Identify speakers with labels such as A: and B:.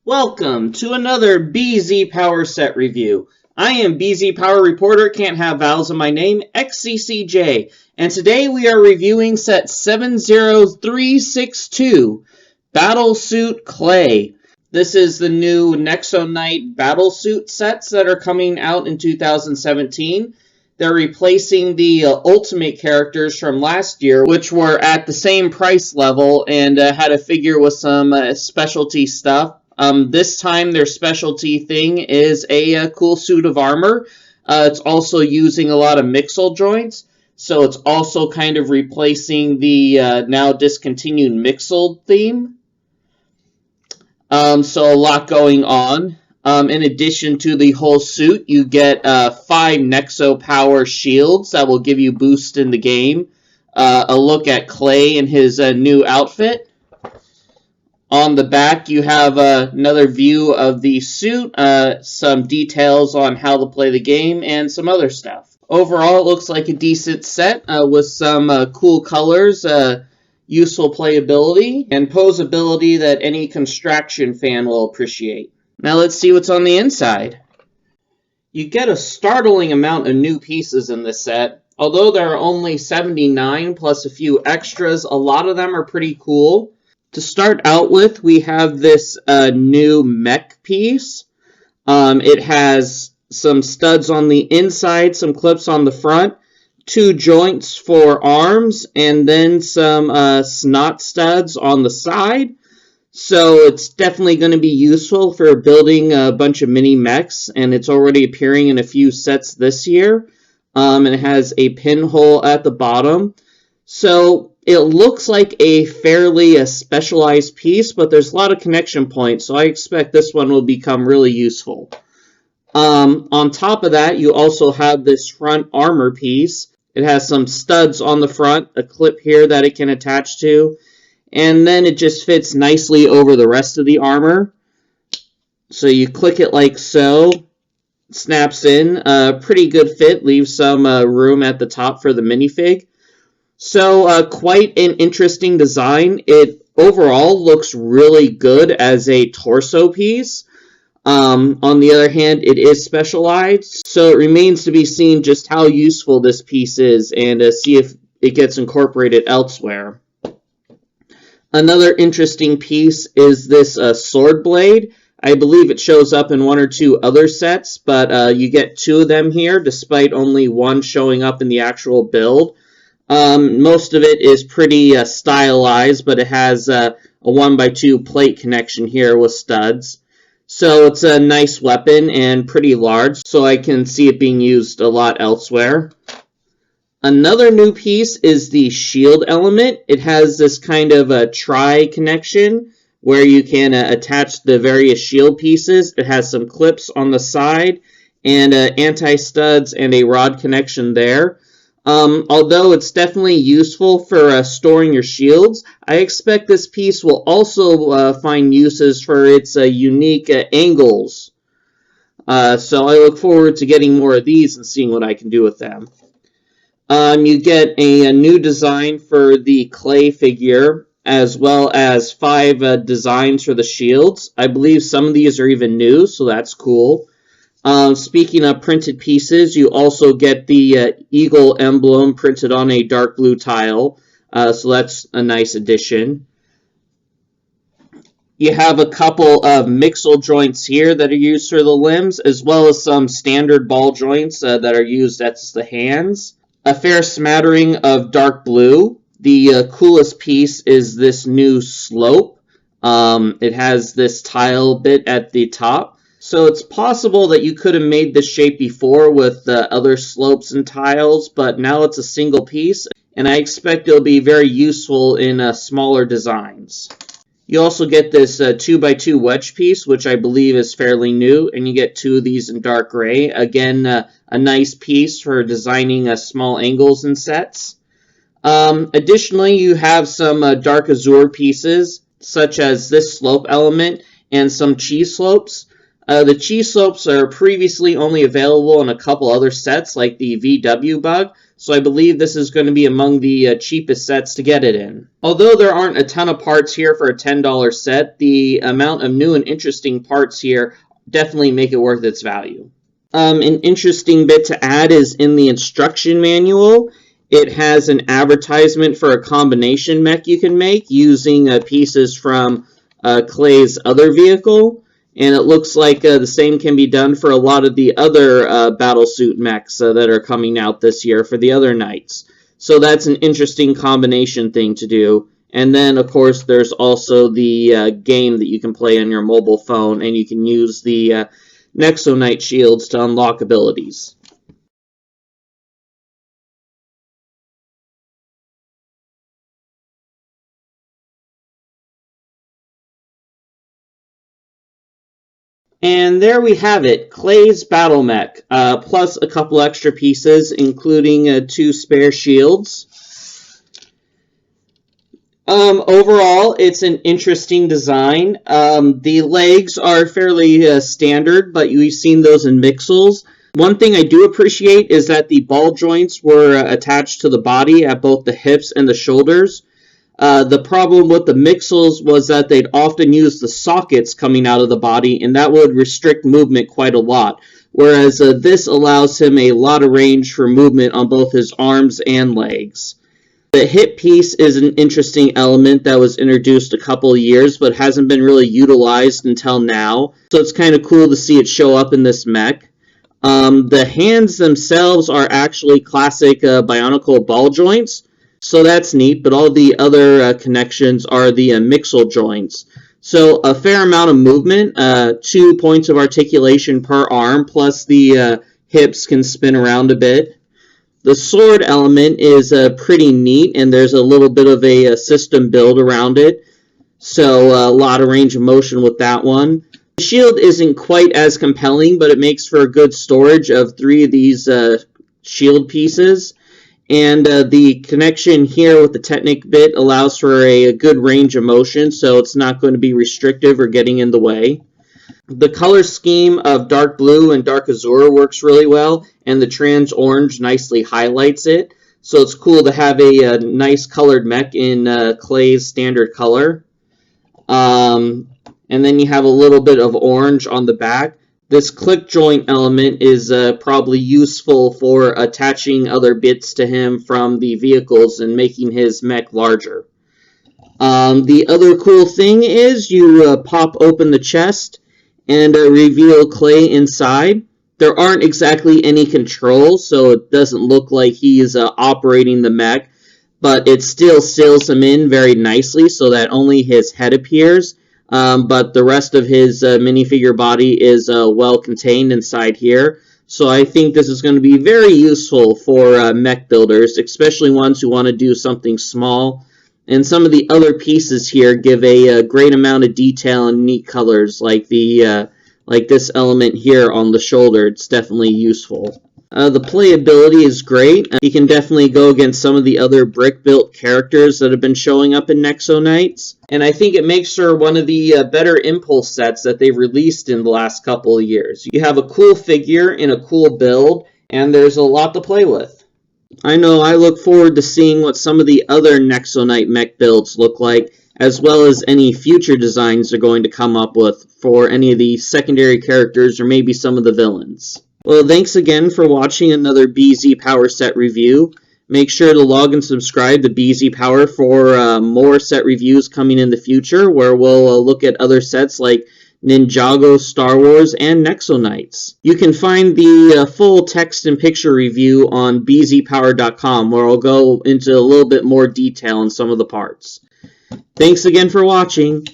A: Welcome to another BZPower set review. I am BZPower reporter, can't have vowels in my name, Xccj, and today we are reviewing set 70362, Battlesuit Clay. This is the new Nexo-Knight Battlesuit sets that are coming out in 2017. They're replacing the Ultimate characters from last year, which were at the same price level and had a figure with some specialty stuff. This time their specialty thing is a cool suit of armor. It's also using a lot of mixel joints, so it's also kind of replacing the now discontinued mixel theme. So a lot going on. In addition to the whole suit, you get 5 Nexo Power shields that will give you boost in the game. A look at Clay in his new outfit. On the back, you have another view of the suit, some details on how to play the game, and some other stuff. Overall, it looks like a decent set with some cool colors, useful playability, and posability that any Construction fan will appreciate. Now let's see what's on the inside. You get a startling amount of new pieces in this set. Although there are only 79 plus a few extras, a lot of them are pretty cool. To start out with, we have this new Mech piece. It has some studs on the inside, some clips on the front, 2 joints for arms, and then some snot studs on the side. So it's definitely going to be useful for building a bunch of mini mechs, and it's already appearing in a few sets this year. And it has a pinhole at the bottom. So it looks like a fairly specialized piece, but there's a lot of connection points, so I expect this one will become really useful. On top of that, you also have this front armor piece. It has some studs on the front, a clip here that it can attach to, and then it just fits nicely over the rest of the armor. So you click it like so, snaps in, pretty good fit, leaves some room at the top for the minifig. So quite an interesting design. It overall looks really good as a torso piece. On the other hand, it is specialized, so it remains to be seen just how useful this piece is and see if it gets incorporated elsewhere. Another interesting piece is this sword blade. I believe it shows up in 1 or 2 other sets, but you get 2 of them here, despite only 1 showing up in the actual build. Most of it is pretty stylized, but it has a 1x2 plate connection here with studs. So it's a nice weapon and pretty large, so I can see it being used a lot elsewhere. Another new piece is the shield element. It has this kind of a tri-connection where you can attach the various shield pieces. It has some clips on the side and anti-studs and a rod connection there. Although it's definitely useful for storing your shields, I expect this piece will also find uses for its unique angles. So I look forward to getting more of these and seeing what I can do with them. You get a new design for the Clay figure, as well as 5 designs for the shields. I believe some of these are even new, so that's cool. Speaking of printed pieces, you also get the eagle emblem printed on a dark blue tile, so that's a nice addition. You have a couple of mixel joints here that are used for the limbs, as well as some standard ball joints that are used as the hands. A fair smattering of dark blue. The coolest piece is this new slope. It has this tile bit at the top. So it's possible that you could have made this shape before with other slopes and tiles, but now it's a single piece, and I expect it'll be very useful in smaller designs. You also get this 2x2 wedge piece, which I believe is fairly new, and you get 2 of these in dark gray. Again, a nice piece for designing small angles and sets. Additionally, you have some dark azure pieces, such as this slope element and some cheese slopes. The cheese slopes are previously only available in a couple other sets, like the VW bug, so I believe this is going to be among the cheapest sets to get it in. Although there aren't a ton of parts here for a $10 set, the amount of new and interesting parts here definitely make it worth its value. An interesting bit to add is in the instruction manual, it has an advertisement for a combination mech you can make using pieces from Clay's other vehicle, and it looks like the same can be done for a lot of the other battlesuit mechs that are coming out this year for the other Knights. So that's an interesting combination thing to do. And then, of course, there's also the game that you can play on your mobile phone, and you can use the Nexo-Knight shields to unlock abilities. And there we have it, Clay's Battle Mech, plus a couple extra pieces, including 2 spare shields. Overall, it's an interesting design. The legs are fairly standard, but we've seen those in Mixels. One thing I do appreciate is that the ball joints were attached to the body at both the hips and the shoulders. The problem with the Mixels was that they'd often use the sockets coming out of the body, and that would restrict movement quite a lot. Whereas this allows him a lot of range for movement on both his arms and legs. The hip piece is an interesting element that was introduced a couple of years, but hasn't been really utilized until now. So it's kind of cool to see it show up in this mech. The hands themselves are actually classic Bionicle ball joints. So that's neat, but all the other connections are the Mixel joints. So a fair amount of movement, 2 points of articulation per arm, plus the hips can spin around a bit. The sword element is pretty neat, and there's a little bit of a system build around it. So a lot of range of motion with that one. The shield isn't quite as compelling, but it makes for a good storage of 3 of these shield pieces. And the connection here with the Technic bit allows for a good range of motion, so it's not going to be restrictive or getting in the way. The color scheme of dark blue and dark azure works really well, and the trans orange nicely highlights it. So it's cool to have a nice colored mech in Clay's standard color. And then you have a little bit of orange on the back. This click joint element is probably useful for attaching other bits to him from the vehicles and making his mech larger. The other cool thing is you pop open the chest and reveal Clay inside. There aren't exactly any controls, so it doesn't look like he's operating the mech, but it still seals him in very nicely so that only his head appears. But the rest of his minifigure body is well contained inside here. So I think this is going to be very useful for mech builders, especially ones who want to do something small. And some of the other pieces here give a great amount of detail and neat colors, like this element here on the shoulder. It's definitely useful. The playability is great. You can definitely go against some of the other brick-built characters that have been showing up in Nexo-Knights. And I think it makes for one of the better Impulse sets that they've released in the last couple of years. You have a cool figure in a cool build, and there's a lot to play with. I know I look forward to seeing what some of the other Nexo-Knight mech builds look like, as well as any future designs they're going to come up with for any of the secondary characters or maybe some of the villains. Well, thanks again for watching another BZPower set review. Make sure to log and subscribe to BZPower for more set reviews coming in the future, where we'll look at other sets like Ninjago, Star Wars, and Nexo-Knights. You can find the full text and picture review on BZPower.com, where I'll go into a little bit more detail on some of the parts. Thanks again for watching.